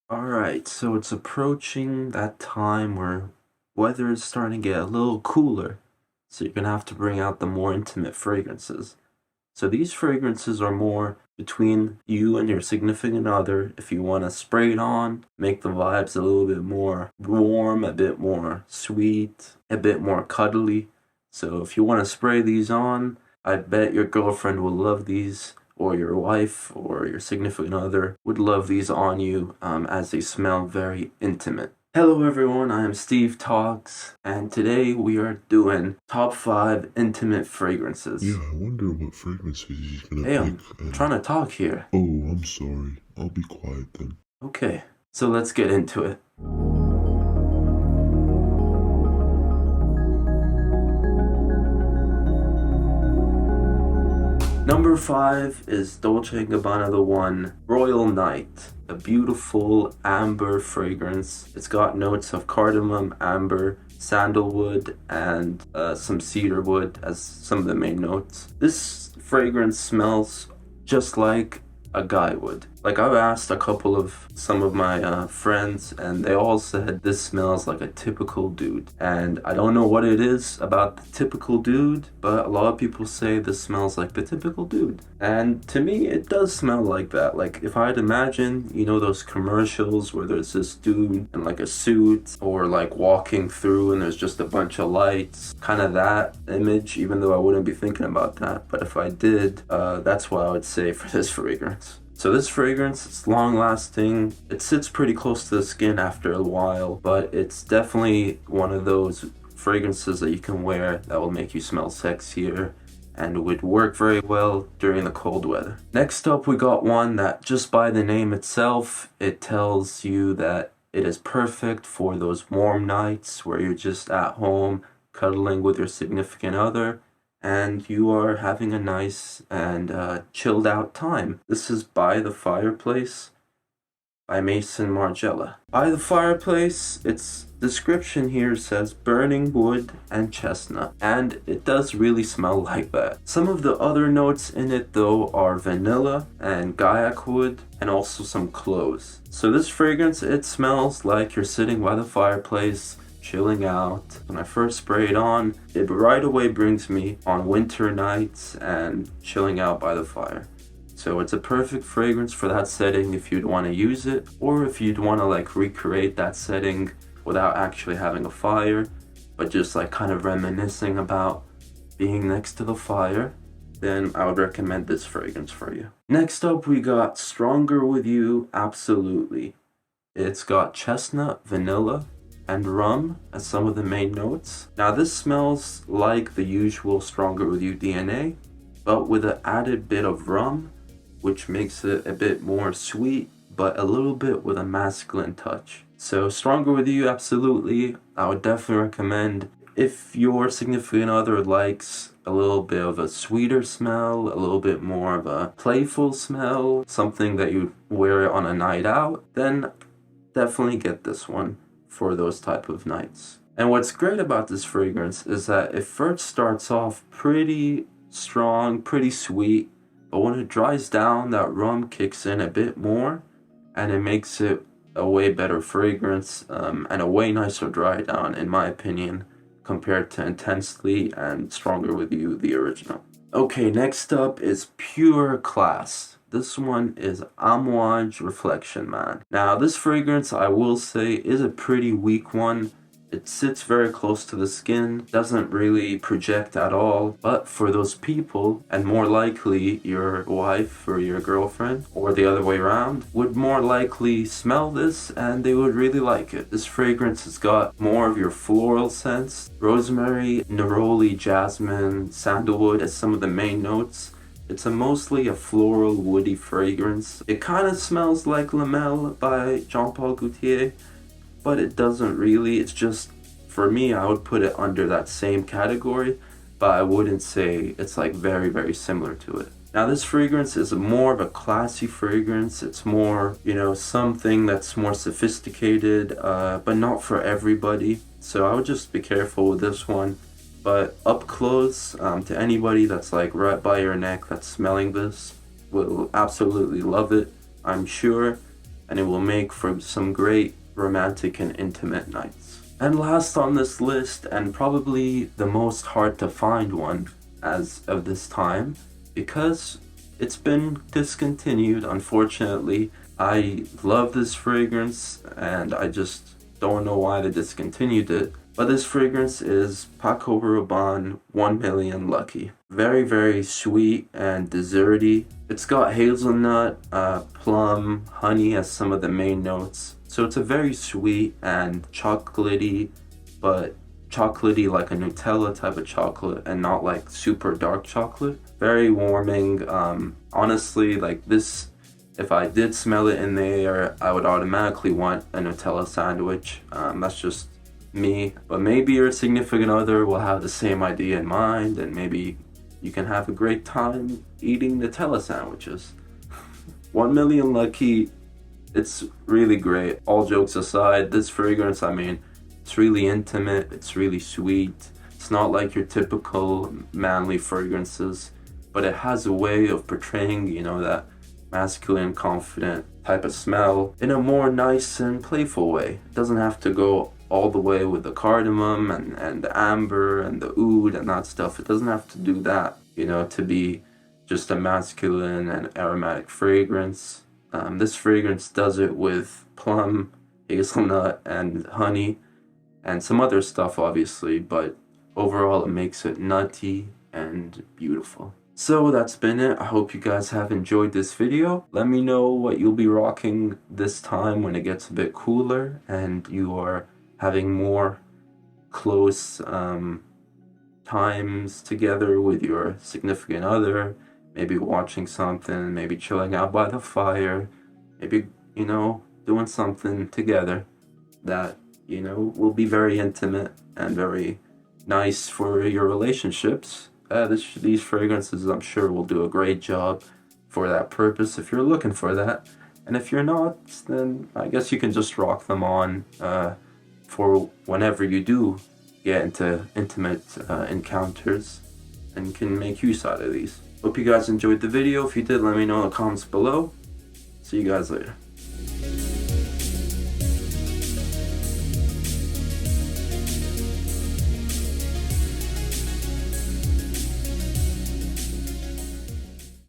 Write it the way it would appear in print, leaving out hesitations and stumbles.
Alright, so it's approaching that time where weather is starting to get a little cooler, so you're gonna have to bring out the more intimate fragrances. So these fragrances are more between you and your significant other. If you want to spray it on, make the vibes a little bit more warm, a bit more sweet, a bit more cuddly. So if you want to spray these on, I bet your girlfriend will love these, or your wife or your significant other would love these on you as they smell very intimate. Hello everyone, I am Steve Talks, and today we are doing top 5 intimate fragrances. Yeah, I wonder what fragrances he's gonna Hey, pick. I'm trying to talk here. Oh, I'm sorry. I'll be quiet then. Okay, so let's get into it. Number 5 is Dolce & Gabbana The One Royal Night, a beautiful amber fragrance. It's got notes of cardamom, amber, sandalwood, and some cedar wood as some of the main notes. This fragrance smells just like a guy would. Like, I've asked a couple of some of my friends, and they all said this smells like a typical dude. And I don't know what it is about the typical dude, but a lot of people say this smells like the typical dude. And to me, it does smell like that. Like, if I'd imagine, you know, those commercials where there's this dude in like a suit, or like walking through and there's just a bunch of lights, kind of that image, even though I wouldn't be thinking about that. But if I did, that's what I would say for this fragrance. So this fragrance, it's long lasting. It sits pretty close to the skin after a while, but it's definitely one of those fragrances that you can wear that will make you smell sexier and would work very well during the cold weather. Next up, we got one that just by the name itself, it tells you that it is perfect for those warm nights where you're just at home cuddling with your significant other and you are having a nice and chilled out time. This is By the Fireplace by Mason Margiela. By the Fireplace, its description here says burning wood and chestnut, and it does really smell like that. Some of the other notes in it though are vanilla and gaiac wood and also some cloves. So this fragrance, it smells like you're sitting by the fireplace chilling out. When I first spray it on, it right away brings me on winter nights and chilling out by the fire. So it's a perfect fragrance for that setting if you'd want to use it, or if you'd want to like recreate that setting without actually having a fire, but just like kind of reminiscing about being next to the fire, then I would recommend this fragrance for you. Next up, we got Stronger With You Absolutely. It's got chestnut, vanilla, and rum as some of the main notes. Now this smells like the usual Stronger With You DNA, but with an added bit of rum, which makes it a bit more sweet, but a little bit with a masculine touch. So Stronger With You, absolutely. I would definitely recommend if your significant other likes a little bit of a sweeter smell, a little bit more of a playful smell, something that you'd wear on a night out, then definitely get this one for those type of nights. And what's great about this fragrance is that it first starts off pretty strong, pretty sweet, but when it dries down, that rum kicks in a bit more and it makes it a way better fragrance and a way nicer dry down, in my opinion, compared to Intensely and Stronger With You, the original. Okay, next up is Pure Class. This one is Amouage Reflection Man. Now this fragrance, I will say, is a pretty weak one. It sits very close to the skin, doesn't really project at all, but for those people, and more likely your wife or your girlfriend, or the other way around, would more likely smell this and they would really like it. This fragrance has got more of your floral scents, rosemary, neroli, jasmine, sandalwood as some of the main notes. It's mostly a floral, woody fragrance. It kind of smells like Lamelle by Jean-Paul Gaultier, but it doesn't really. It's just, for me, I would put it under that same category, but I wouldn't say it's like very, very similar to it. Now this fragrance is more of a classy fragrance. It's more, you know, something that's more sophisticated, but not for everybody. So I would just be careful with this one. But up close, to anybody that's like right by your neck that's smelling this will absolutely love it, I'm sure. and it will make for some great romantic and intimate nights. And last on this list, and probably the most hard to find one as of this time, because it's been discontinued, unfortunately. I love this fragrance, and I just don't know why they discontinued it. But this fragrance is Paco Rabanne 1 Million Lucky. Very, very sweet and desserty. It's got hazelnut, plum, honey as some of the main notes. So it's a very sweet and chocolatey, but chocolatey like a Nutella type of chocolate and not like super dark chocolate. Very warming. Honestly, like this, if I did smell it in the air, I would automatically want a Nutella sandwich. That's just me. But maybe your significant other will have the same idea in mind, and maybe you can have a great time eating Nutella sandwiches. 1 Million Lucky, it's really great. All jokes aside, this fragrance, I mean, it's really intimate, it's really sweet. It's not like your typical manly fragrances, but it has a way of portraying, you know, that masculine, confident type of smell in a more nice and playful way. It doesn't have to go all the way with the cardamom and the amber and the oud and that stuff. It doesn't have to do that, you know, to be just a masculine and aromatic fragrance. This fragrance does it with plum, hazelnut, and honey, and some other stuff obviously, but overall it makes it nutty and beautiful. So that's been it. I hope you guys have enjoyed this video. Let me know what you'll be rocking this time when it gets a bit cooler and you are having more close times together with your significant other. Maybe watching something, maybe chilling out by the fire, maybe, you know, doing something together that, you know, will be very intimate and very nice for your relationships. These fragrances, I'm sure, will do a great job for that purpose if you're looking for that. And if you're not, then I guess you can just rock them on for whenever you do get into intimate encounters and can make use out of these. Hope you guys enjoyed the video. If you did, let me know in the comments below. See you guys later.